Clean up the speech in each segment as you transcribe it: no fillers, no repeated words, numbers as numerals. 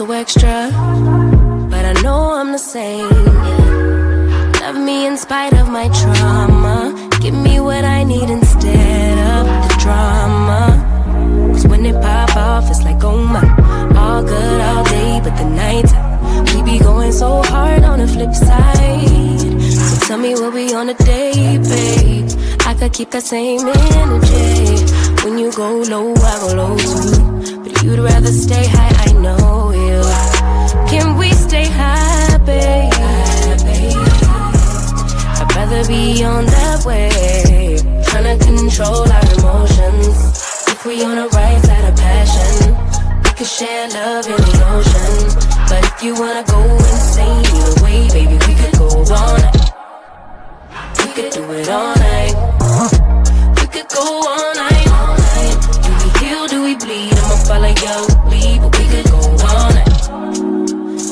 so extra, but I know I'm the same. Yeah. Love me in spite of my trauma. Give me what I need instead of the drama. Cause when it pop off, it's like, oh my. All good all day, but the night we be going so hard on the flip side. So tell me what we on a day, babe. I could keep that same energy. When you go low, I go low too. But you'd rather stay high, I know you. Can we stay high, babe? I'd rather be on that wave, tryna control our emotions. If we on the right side of passion, we could share love in the ocean. But if you wanna go insane either way, baby, we could go all night. We could do it all night. We could go all night. Do we heal, do we bleed? I'ma follow your lead, but we could go all night.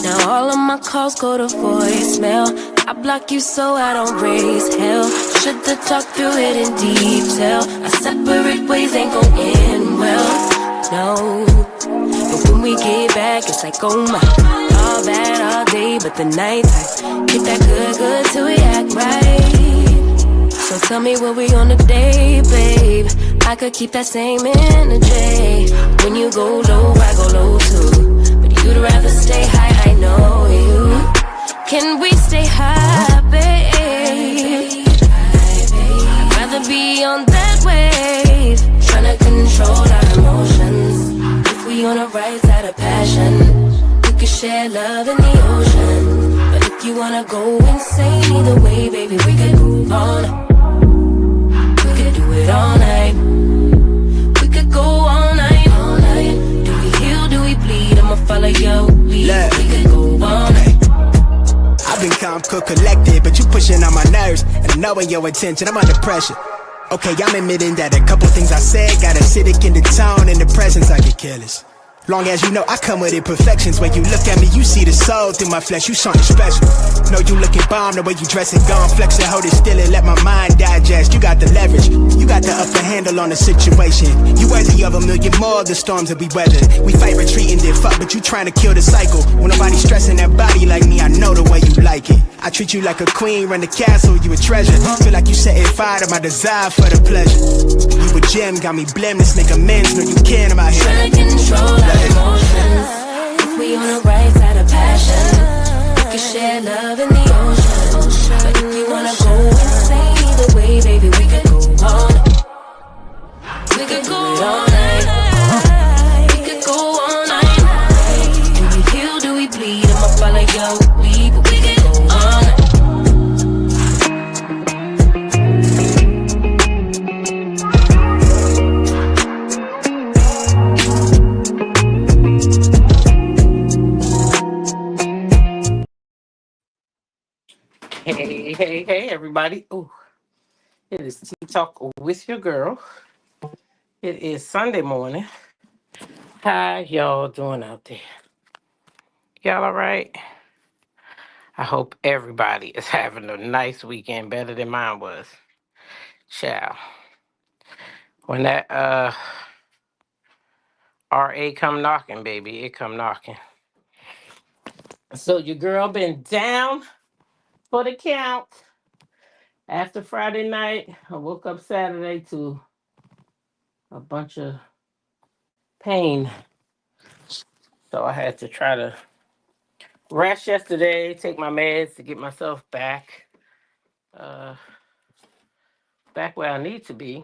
Now all of my calls go to voicemail. I block you so I don't raise hell. Should've talked through it in detail. Our separate ways ain't gon' end well, no. But when we get back, it's like, oh my. All bad all day, but the night time get that good, good till we act right. So tell me what we on today, babe. I could keep that same energy. When you go low, I go low too. But you'd rather stay high, I know you. Can we stay high, babe? I'd rather be on that wave, tryna control our emotions. If we on the right side of passion, we could share love in the ocean. But if you wanna go insane either way, baby, we could go all night. We could do it all night. We could go all night, all night. Do we heal, do we bleed? I'ma follow your lead. We could go all night. I've been calm, cool, collected, but you pushing on my nerves. And knowing your intention, I'm under pressure. Okay, I'm admitting that a couple things I said got acidic in the tone. In the presence, I get careless. Long as you know I come with imperfections. When you look at me, you see the soul through my flesh. You something special. Know you looking bomb, the way you dress it, gone flex it, hold it still and let my mind digest. You got the leverage, you got the upper handle on the situation. You worthy of a million more of the storms that we weathered. We fight retreating, then fuck, but you trying to kill the cycle. When nobody's stressing that body like me, I know the way you like it. I treat you like a queen, run the castle, you a treasure. Feel like you setting fire to my desire for the pleasure. You a gem, got me blameless, make amends, know you can, I'm out here trying to control our emotions. If we on the right side of passion, we can share love in the ocean. But if you wanna go insane either way, baby, we could go all night. We could go all night. We could go all night. Do we heal, do we bleed? I'ma follow your lead, but we could go all night. Hey, everybody. Ooh, it is Tea Talk with your girl. It is Sunday morning. How y'all doing out there? Y'all all right? I hope everybody is having a nice weekend, better than mine was. Child. When that RA come knocking, baby, it come knocking. So your girl been down for the count. After Friday night, I woke up Saturday to a bunch of pain. So I had to try to rest yesterday, take my meds to get myself back where I need to be.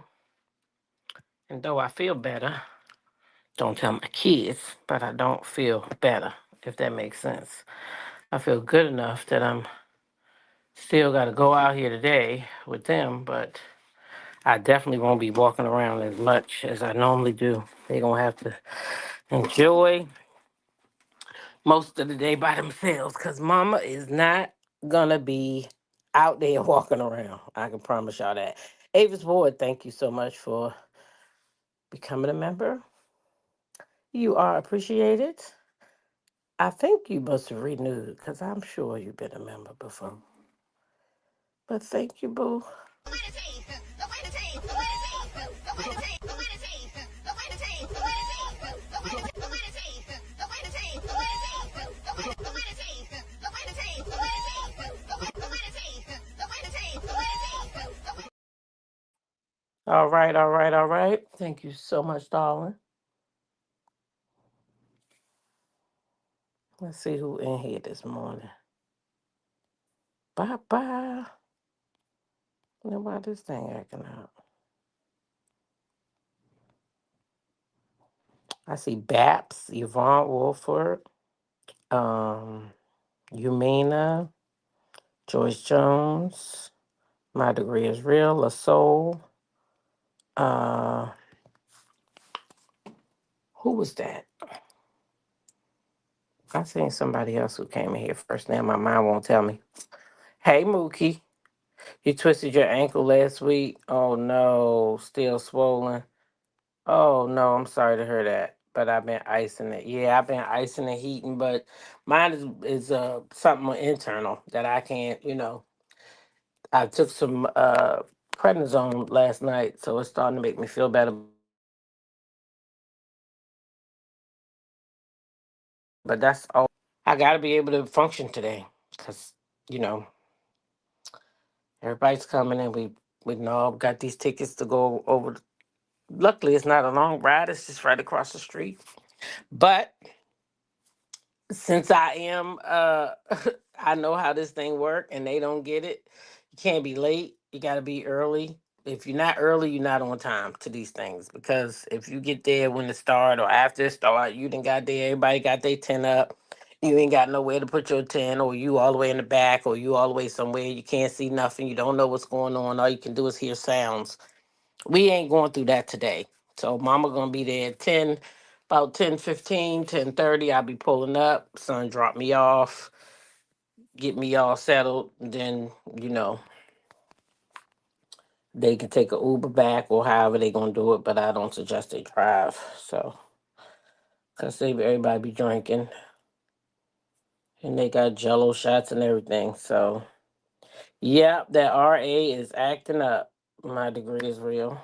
And though I feel better, don't tell my kids, but I don't feel better, if that makes sense. I feel good enough that I'm still got to go out here today with them, but I definitely won't be walking around as much as I normally do. They're going to have to enjoy most of the day by themselves because mama is not going to be out there walking around. I can promise y'all that. Avis Ward, thank you so much for becoming a member. You are appreciated. I think you must have renewed because I'm sure you've been a member before. But thank you, boo. All right, all right, all right. Thank you so much, darling. Let's see who in here this morning. Bye bye. Now why this thing acting up? I see Baps, Yvonne Wolford, um, Umina, Joyce Jones. My degree is real. La Soul. Uh, who was that? I seen somebody else who came in here first. Now my mind won't tell me. Hey Mookie, you twisted your ankle last week. Oh no, still swollen. Oh no, I'm sorry to hear that. But I've been icing it. Yeah, I've been icing and heating, but mine is something internal that I can't. I took some prednisone last night, so it's starting to make me feel better. But that's all. I got to be able to function today, cause you know everybody's coming and we know got these tickets to go over. Luckily, it's not a long ride. It's just right across the street. But since I am I know how this thing work and they don't get it. You can't be late. You got to be early. If you're not early, you're not on time to these things because if you get there when it start or after it start, you done got there, everybody got their 10 up. You ain't got nowhere to put your 10 or you all the way in the back or you all the way somewhere you can't see nothing, you don't know what's going on. All you can do is hear sounds. We ain't going through that today. So mama gonna be there at 10, about 10:15, 10:30. I'll be pulling up. Son drop me off, get me all settled. And then, they can take a Uber back or however they gonna do it, but I don't suggest they drive. So, cause everybody be drinking and they got jello shots and everything. So, yeah, that RA is acting up. My degree is real.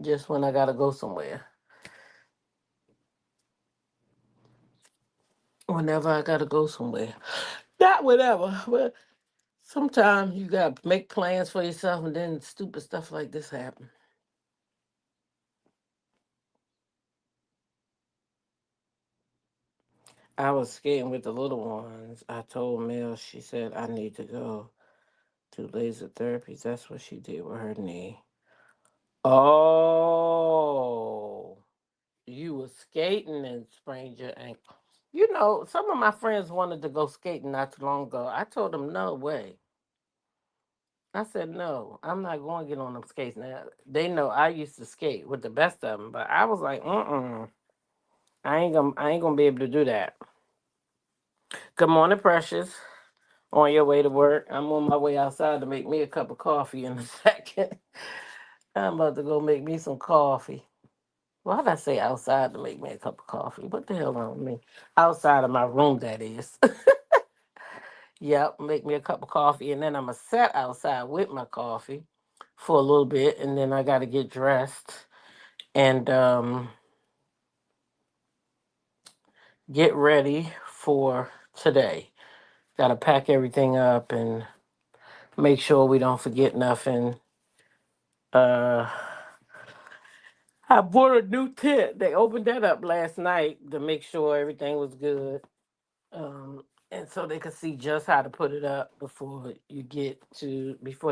Just when I gotta go somewhere. Whenever I gotta go somewhere. Not whenever, but sometimes you gotta make plans for yourself and then stupid stuff like this happen. I was skating with the little ones. I told Mel, she said I need to go to laser therapy. That's what she did with her knee. Oh, you were skating and sprained your ankle. Some of my friends wanted to go skating not too long ago. I told them no way. I said no, I'm not going to get on them skates now. They know I used to skate with the best of them, but I was like, I ain't gonna be able to do that. Good morning, Precious. On your way to work? I'm on my way outside to make me a cup of coffee in a second. I'm about to go make me some coffee. Why did I say outside to make me a cup of coffee? What the hell wrong with me? Outside of my room, that is. Yep, make me a cup of coffee, and then I'm gonna sit outside with my coffee for a little bit, and then I gotta get dressed and get ready for today. Gotta pack everything up and make sure we don't forget nothing. Uh, I bought a new tent. They opened that up last night to make sure everything was good. And so they could see just how to put it up before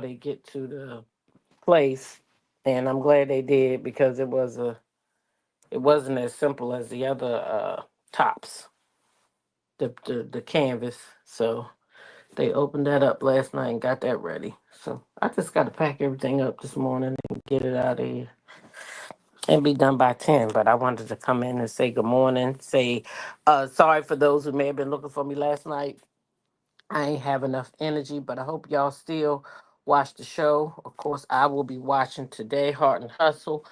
they get to the place. And I'm glad they did because it wasn't as simple as the other tops, the canvas. So they opened that up last night and got that ready. So I just got to pack everything up this morning and get it out of here and be done by 10. But I wanted to come in and say good morning, say sorry for those who may have been looking for me last night. I ain't have enough energy, but I hope y'all still watch the show. Of course, I will be watching today, Heart and Hustle.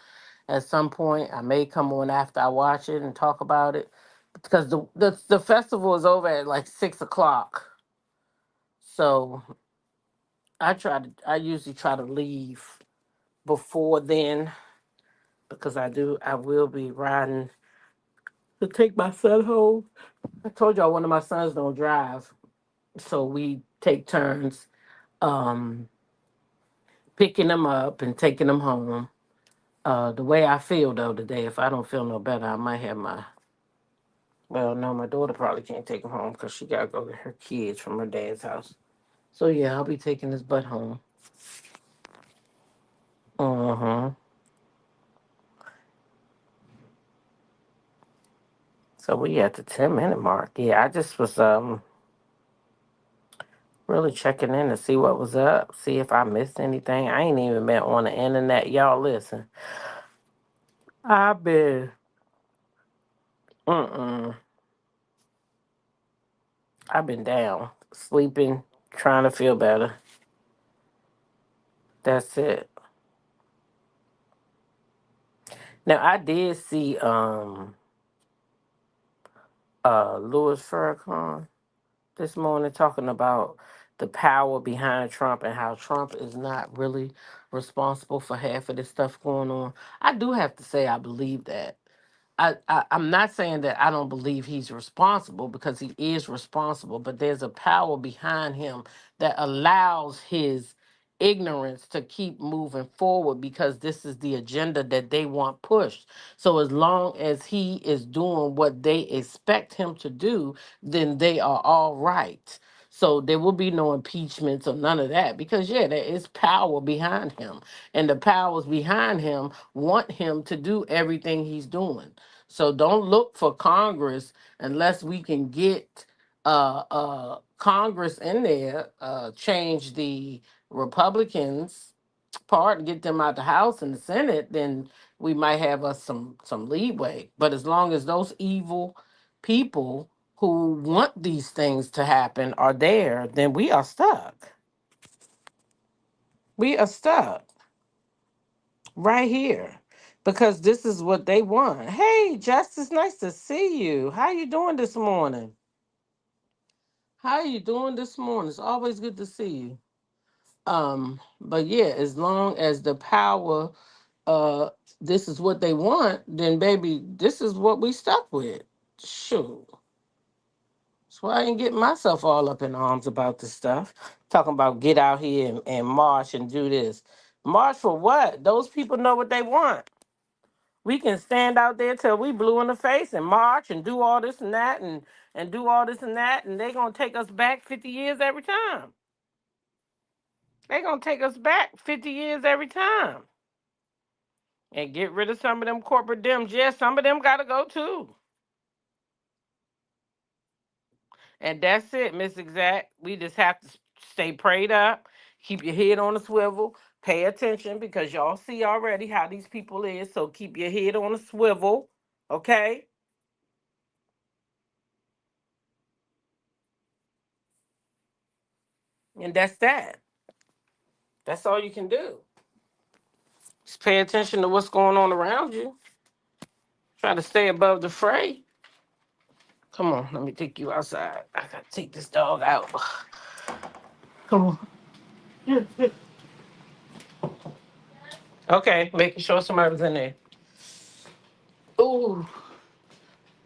At some point, I may come on after I watch it and talk about it because the festival is over at like 6 o'clock. So I usually try to leave before then because I will be riding to take my son home. I told y'all one of my sons don't drive, so we take turns. Um, picking them up and taking them home. The way I feel though today, if I don't feel no better, I might have my. Well, no, my daughter probably can't take them home because she gotta go get her kids from her dad's house. So yeah, I'll be taking this butt home. Uh huh. So we at the 10-minute mark. Yeah, I just was really checking in to see what was up, see if I missed anything. I ain't even been on the internet. Y'all listen. I've been mm-mm. I've been down, sleeping, trying to feel better. That's it. Now I did see Louis Farrakhan this morning talking about the power behind Trump and how Trump is not really responsible for half of this stuff going on. I do have to say I believe that. I'm not saying that I don't believe he's responsible because he is responsible, but there's a power behind him that allows his ignorance to keep moving forward because this is the agenda that they want pushed. So as long as he is doing what they expect him to do, then they are all right. So there will be no impeachments or none of that because yeah, there is power behind him. And the powers behind him want him to do everything he's doing. So don't look for Congress unless we can get Congress in there, change the Republicans part and get them out the House and the Senate, then we might have us some leeway. But as long as those evil people who want these things to happen are there, then we are stuck. We are stuck right here because this is what they want. Hey, Justice, nice to see you. How you doing this morning? How you doing this morning? It's always good to see you. But yeah, as long as the power uh this is what they want, then baby, this is what we stuck with. Shoot. That's why I ain't getting myself all up in arms about this stuff. Talking about get out here and march and do this. March for what? Those people know what they want. We can stand out there till we blue in the face and march and do all this and that and do all this and that, and they gonna take us back 50 years every time. They gonna take us back 50 years every time. And get rid of some of them corporate dems. Yes, some of them gotta go too. And that's it, Miss Exact. We just have to stay prayed up, keep your head on a swivel, pay attention because y'all see already how these people is. So keep your head on a swivel, okay? And that's that. That's all you can do. Just pay attention to what's going on around you. Try to stay above the fray. Come on, let me take you outside. I gotta take this dog out. Come on. Okay, making sure somebody was in there. Ooh,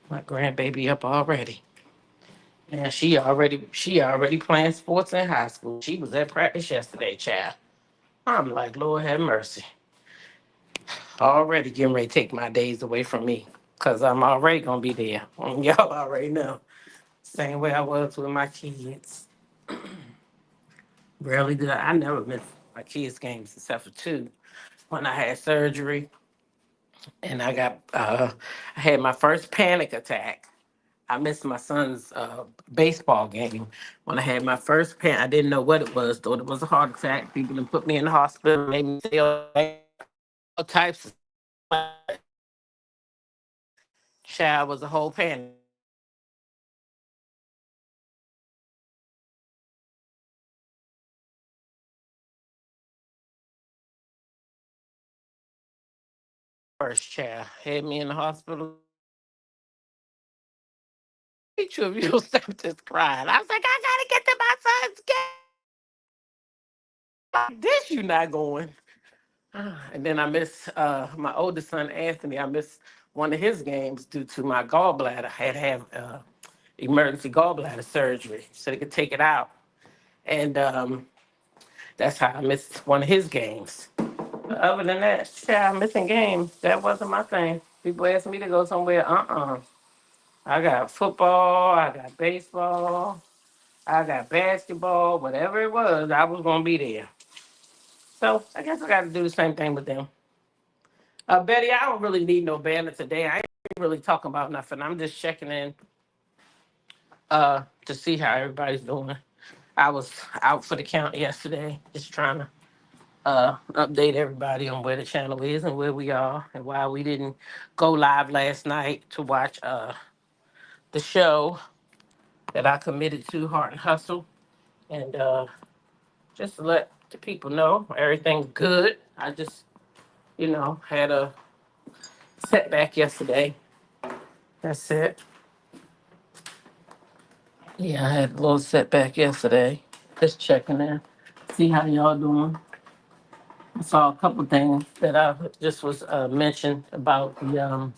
my grandbaby up already. Man, she already playing sports in high school. She was at practice yesterday, child. I'm like, Lord have mercy. Already getting ready to take my days away from me. Cause I'm already gonna be there. Y'all already know. Same way I was with my kids. Rarely did I never miss my kids' games except for two. When I had surgery and I had my first panic attack. I missed my son's baseball game when I had my first I didn't know what it was. Thought it was a heart attack. People done put me in the hospital, made me say all types of child was a whole panic. First child had me in the hospital. Each of you stop this crying. I was like, I gotta get to my son's game. This you not going. And then I miss my oldest son Anthony. I missed one of his games due to my gallbladder. I had to have emergency gallbladder surgery so they could take it out. And That's how I missed one of his games. But other than that, yeah, missing games, that wasn't my thing. People asked me to go somewhere, I got football, I got baseball, I got basketball, whatever it was, I was gonna be there. So I guess I got to do the same thing with them. Betty, I don't really need no banner today. I ain't really talking about nothing. I'm just checking in to see how everybody's doing. I was out for the count yesterday, just trying to update everybody on where the channel is and where we are and why we didn't go live last night to watch the show that I committed to, Heart and Hustle, and just to let the people know everything's good. I just, had a setback yesterday. That's it. Yeah, I had a little setback yesterday. Just checking in, see how y'all doing. I saw a couple things that I just was mentioned about the.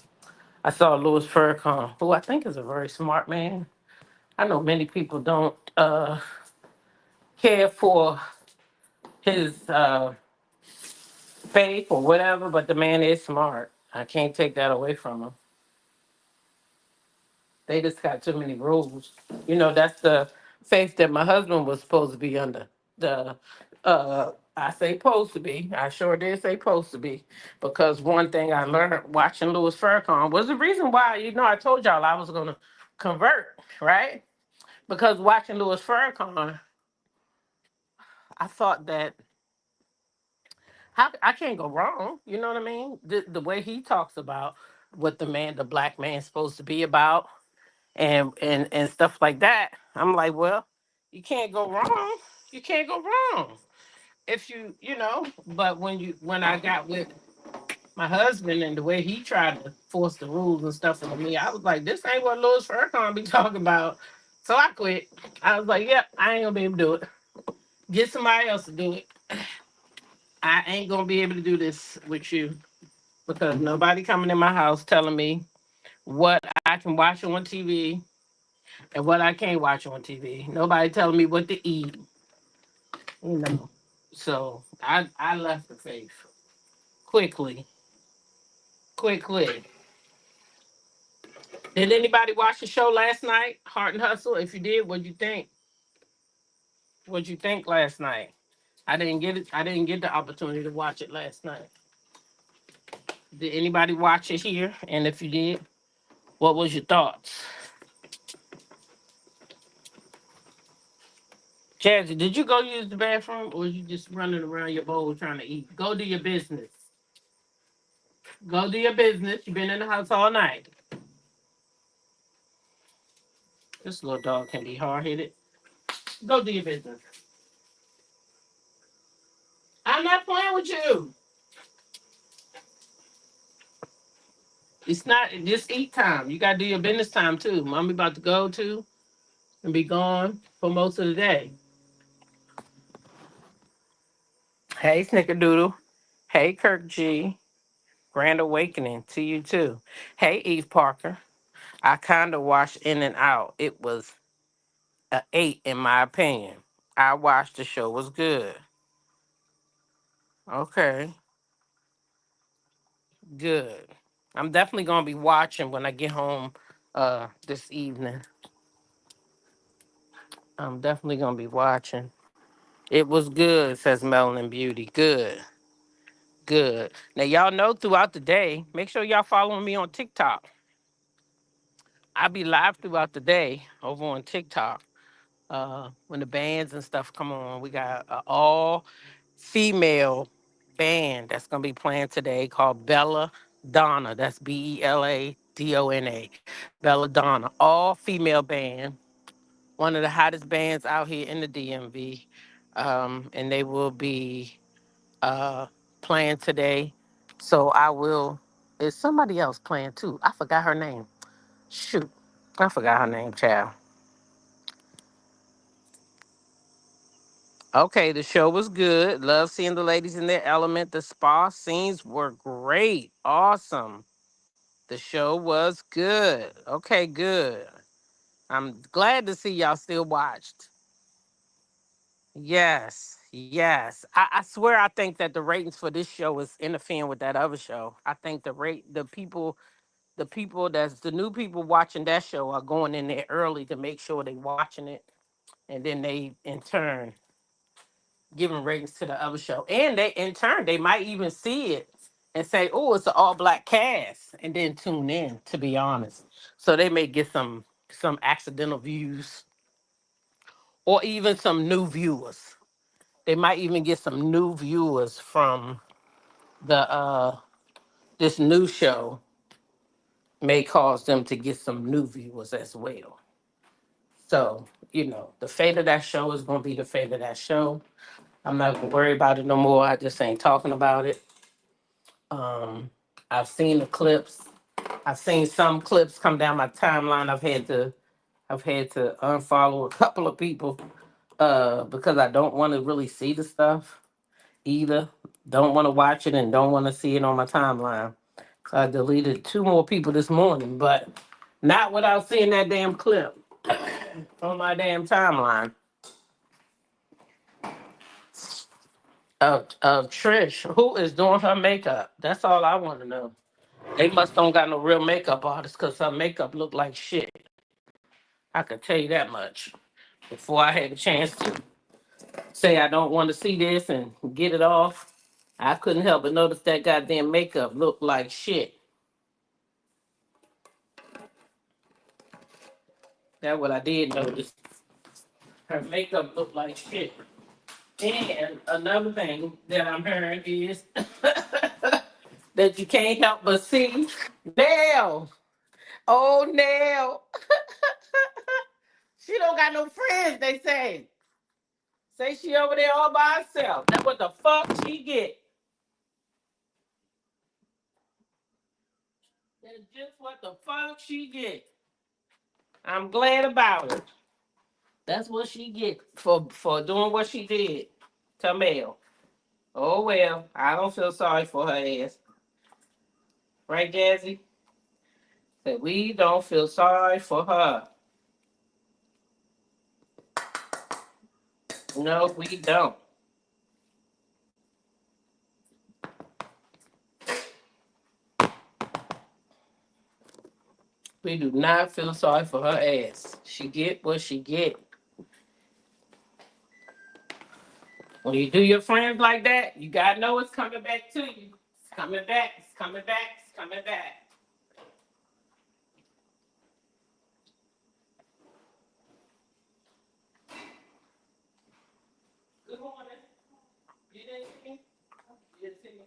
I saw Louis Farrakhan, who I think is a very smart man. I know many people don't care for his faith or whatever, but the man is smart. I can't take that away from him. They just got too many rules. That's the faith that my husband was supposed to be under. The I say supposed to be. I sure did say supposed to be. Because one thing I learned watching Louis Farrakhan was the reason why, I told y'all I was gonna convert, right? Because watching Louis Farrakhan, I thought that how I can't go wrong. You know what I mean? The way he talks about what the black man's supposed to be about, and stuff like that. I'm like, well, you can't go wrong. You can't go wrong if But when I got with my husband and the way he tried to force the rules and stuff on me, I was like, this ain't what Louis Farrakhan be talking about. So I quit. I was like, yep, I ain't gonna be able to do it. Get somebody else to do it. I ain't gonna be able to do this with you because nobody coming in my house telling me what I can watch on TV and what I can't watch on TV. Nobody telling me what to eat, you know. So I left the faith quickly, quickly. Did anybody watch the show last night, Heart and Hustle? If you did, what'd you think? What'd you think last night? I didn't get it. I didn't get the opportunity to watch it last night. Did anybody watch it here? And if you did, what was your thoughts? Jazzy, did you go use the bathroom or was you just running around your bowl trying to eat? Go do your business. Go do your business. You've been in the house all night. This little dog can be hard headed. Go do your business. I'm not playing with you. It's not just eat time. You gotta do your business time too. Mommy about to go too and be gone for most of the day. Hey Snickerdoodle. Hey Kirk G. Grand awakening to you too. Hey Eve Parker. I kinda watched in and out. It was a 8 in my opinion. I watched the show was good. Okay, good. I'm definitely gonna be watching when I get home this evening. I'm definitely gonna be watching. It was good, says Melanin Beauty. Good, good. Now y'all know throughout the day, make sure y'all following me on TikTok. I'll be live throughout the day over on TikTok. When the bands and stuff come on, we got an all female band that's gonna be playing today called Bella Donna. That's BELADONA. Bella Donna, all female band, one of the hottest bands out here in the DMV. And they will be uh, playing today. So I will. Is somebody else playing too? I forgot her name. Shoot, I forgot her name, child. Okay, the show was good. Love seeing the ladies in their element. The spa scenes were great. Awesome. The show was good. Okay, good. I'm glad to see y'all still watched. Yes, Yes, I swear I think that the ratings for this show is interfering with that other show. I think the people that's the new people watching that show are going in there early to make sure they watching it, and then they in turn giving ratings to the other show, and they in turn they might even see it and say, "Oh, it's an all black cast," and then tune in. To be honest, so they may get some accidental views or even some new viewers. They might even get some new viewers from the this new show may cause them to get some new viewers as well. So, the fate of that show is gonna be the fate of that show. I'm not gonna worry about it no more. I just ain't talking about it. Um, I've seen the clips. I've seen some clips come down my timeline. I've had to unfollow a couple of people because I don't want to really see the stuff either. Don't want to watch it and don't want to see it on my timeline. So I deleted two more people this morning, but not without seeing that damn clip on my damn timeline of Trish, who is doing her makeup. That's all I want to know. They must don't got no real makeup artist because her makeup looked like shit. I could tell you that much. Before I had a chance to say I don't want to see this and get it off, I couldn't help but notice that goddamn makeup looked like shit. That's what I did notice. Her makeup looked like shit. And another thing that I'm hearing is that you can't help but see Nell. Oh, Nell. She don't got no friends, they say. Say she over there all by herself. That's what the fuck she get. That's just what the fuck she get. I'm glad about it. That's what she get for doing what she did to Mel. Oh well, I don't feel sorry for her ass. Right, Jazzy? That we don't feel sorry for her. No, we don't. We do not feel sorry for her ass. She get what she get. When you do your friends like that, you gotta know it's coming back to you. It's coming back. It's coming back. It's coming back. Good morning. You didn't see me? You didn't see me?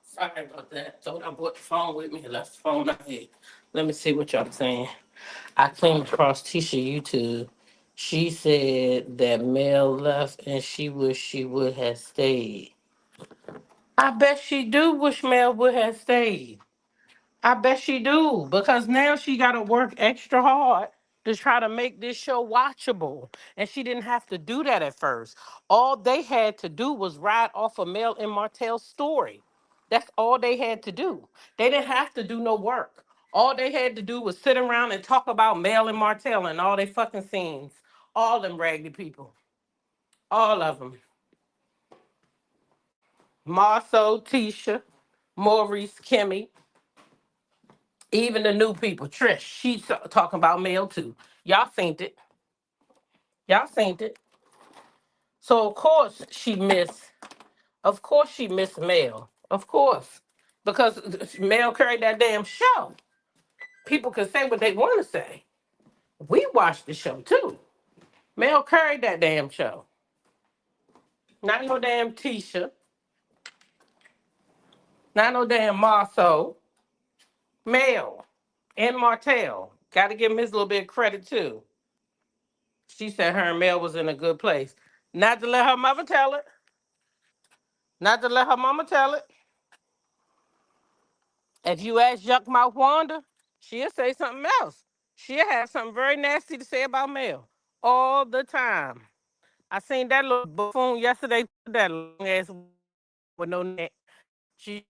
Sorry about that. Thought I brought the phone with me and left the phone out here. Let me see what y'all saying. I came across Tisha YouTube. She said that Mel left and she wished she would have stayed. I bet she do wish Mel would have stayed. I bet she do because now she got to work extra hard to try to make this show watchable, and she didn't have to do that at first. All they had to do was ride off of Mel and Martell's story. That's all they had to do. They didn't have to do no work. All they had to do was sit around and talk about Mel and Martell and all they fucking scenes. All them raggedy people. All of them. Marceau, Tisha, Maurice, Kimmy, even the new people. Trish, she's talking about Mel too. Y'all seen it. Y'all seen it. So of course she missed. Of course she missed Mel. Of course. Because Mel carried that damn show. People can say what they want to say. We watched the show too. Mel carried that damn show. Not no damn Tisha. Not no damn Marceau. Mel and Martell. Got to give him his little bit of credit too. She said her and Mel was in a good place. Not to let her mother tell it. Not to let her mama tell it. If you ask Yuckmouth Wanda, she'll say something else. She'll have something very nasty to say about Mel all the time. I seen that little buffoon yesterday, that long ass with no neck. She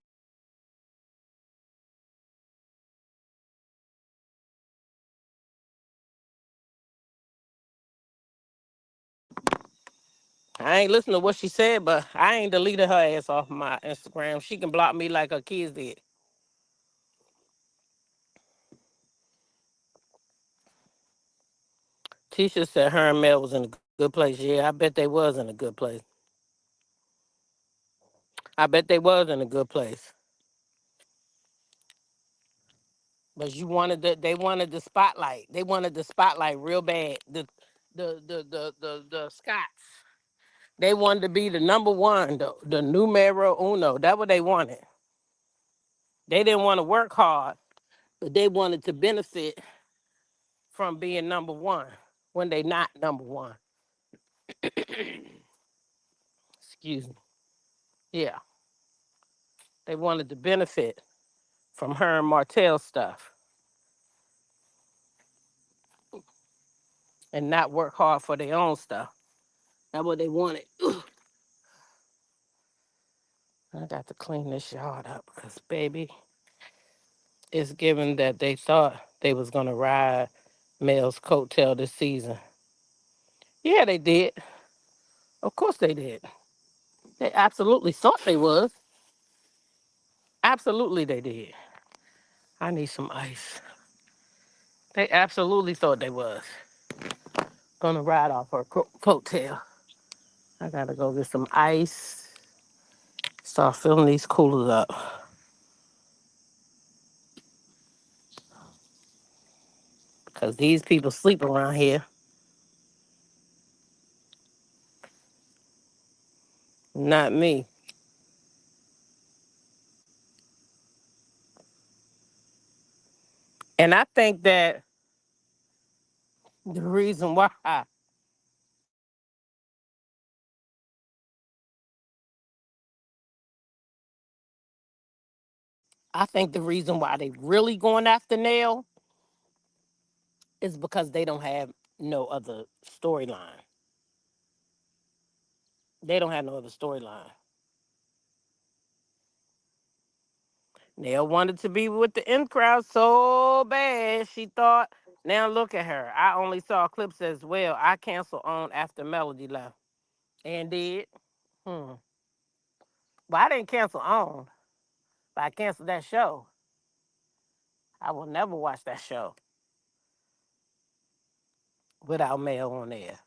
I ain't listening to what she said, but I ain't deleted her ass off my Instagram. She can block me like her kids did. Tisha said her and Mel was in a good place. Yeah, I bet they was in a good place. I bet they was in a good place. But they wanted the spotlight. They wanted the spotlight real bad. The Scots. They wanted to be the number one, the numero uno. That's what they wanted. They didn't want to work hard, but they wanted to benefit from being number one when they not number one. Excuse me. Yeah. They wanted to benefit from her and Martell stuff and not work hard for their own stuff. That's what they wanted. I got to clean this yard up because, baby, it's given that they thought they was going to ride Mel's coattail this season. Yeah, they did. Of course they did. They absolutely thought they was. Absolutely they did. I need some ice. They absolutely thought they was going to ride off her coattail. I got to go get some ice. Start filling these coolers up. Because these people sleep around here. Not me. And I think that the reason why I think the reason why they really going after Nell is because they don't have no other storyline. They don't have no other storyline. Nell wanted to be with the in crowd so bad she thought, now look at her. I only saw clips as well. I canceled on after Melody left. And did. Hmm. But I didn't cancel on. But I canceled that show. I will never watch that show without Mel on there.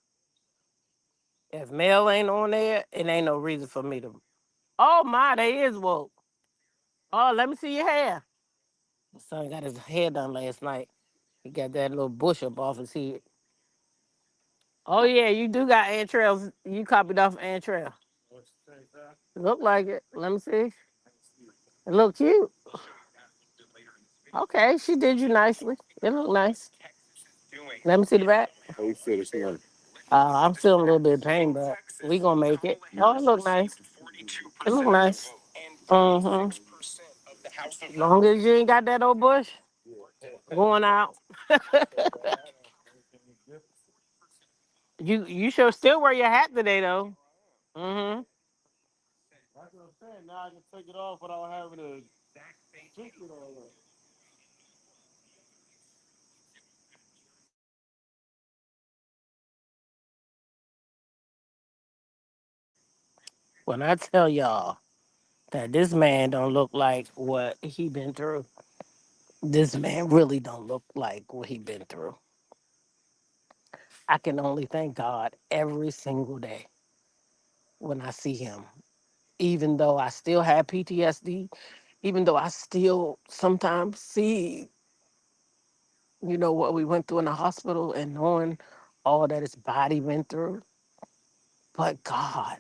If Mel ain't on there, it ain't no reason for me to. Oh my, they is woke. Oh, let me see your hair. My son got his hair done last night. He got that little bush up off his head. Oh yeah, you do got Ant Trails. You copied off Ant Trail. Look like it. Let me see. It look cute. Okay, she did you nicely. It look nice. Let me see the back. I'm still a little bit of pain, but we gonna make it. Oh, it look nice. It look nice. Mm-hmm. As long as you ain't got that old bush going out. You should still wear your hat today though. Mm-hmm. When I tell y'all that this man don't look like what he been through, this man really don't look like what he been through. I can only thank God every single day when I see him. Even though I still have PTSD, even though I still sometimes see, what we went through in the hospital and knowing all that his body went through. But God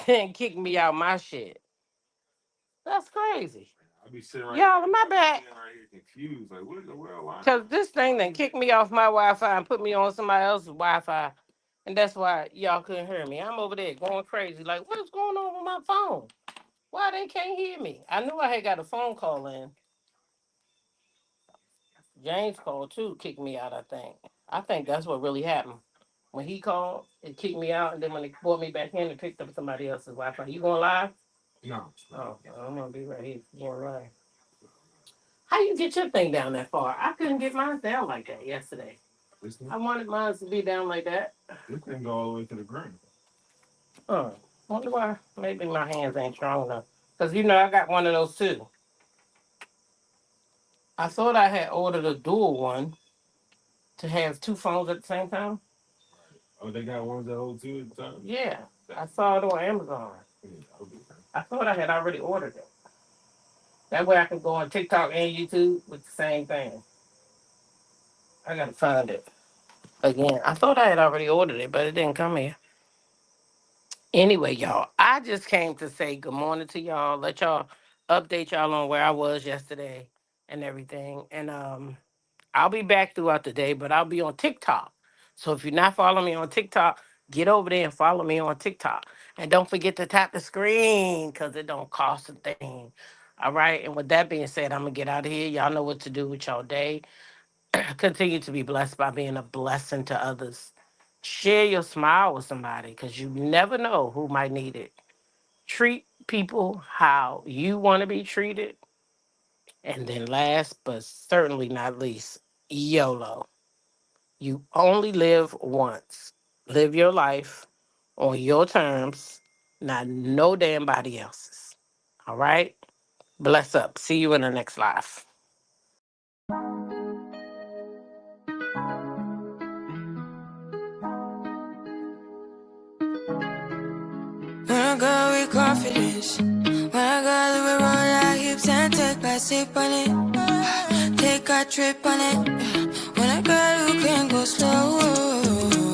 and kick me out my shit. That's crazy. I be sitting right Y'all, my bad. sitting right here confused. Like, what in the world? Why? Cause this thing then kicked me off my Wi-Fi and put me on somebody else's Wi-Fi, and that's why y'all couldn't hear me. I'm over there going crazy. Like, what's going on with my phone? Why they can't hear me? I knew I had got a phone call in. James called too, kicked me out. I think that's what really happened. When he called, it kicked me out, and then when they brought me back in, it picked up somebody else's Wi-Fi. You going live? No. Oh, I'm gonna be right here. Going live. How you get your thing down that far? I couldn't get mine down like that yesterday. I wanted mine to be down like that. This thing go all the way to the ground. Oh, wonder why. Maybe my hands ain't strong enough. Cause you know I got one of those too. I thought I had ordered a dual one to have two phones at the same time. Oh, they got ones that hold two at the time? Yeah, I saw it on Amazon. Yeah, okay. I thought I had already ordered it. That way I can go on TikTok and YouTube with the same thing. I gotta find it again. I thought I had already ordered it, but it didn't come here. Anyway, y'all, I just came to say good morning to y'all. Let y'all update y'all on where I was yesterday and everything. And I'll be back throughout the day, but I'll be on TikTok. So if you're not following me on TikTok, get over there and follow me on TikTok. And don't forget to tap the screen because it don't cost a thing. All right. And with that being said, I'm gonna get out of here. Y'all know what to do with y'all day. Continue to be blessed by being a blessing to others. Share your smile with somebody because you never know who might need it. Treat people how you want to be treated. And then last but certainly not least, YOLO. You only live once. Live your life on your terms, not no damn body else's. All right? Bless up. See you in the next live. When I go with confidence, when I go to roll our hips and take a sip on it, take a trip on it. When I go, you can go slow.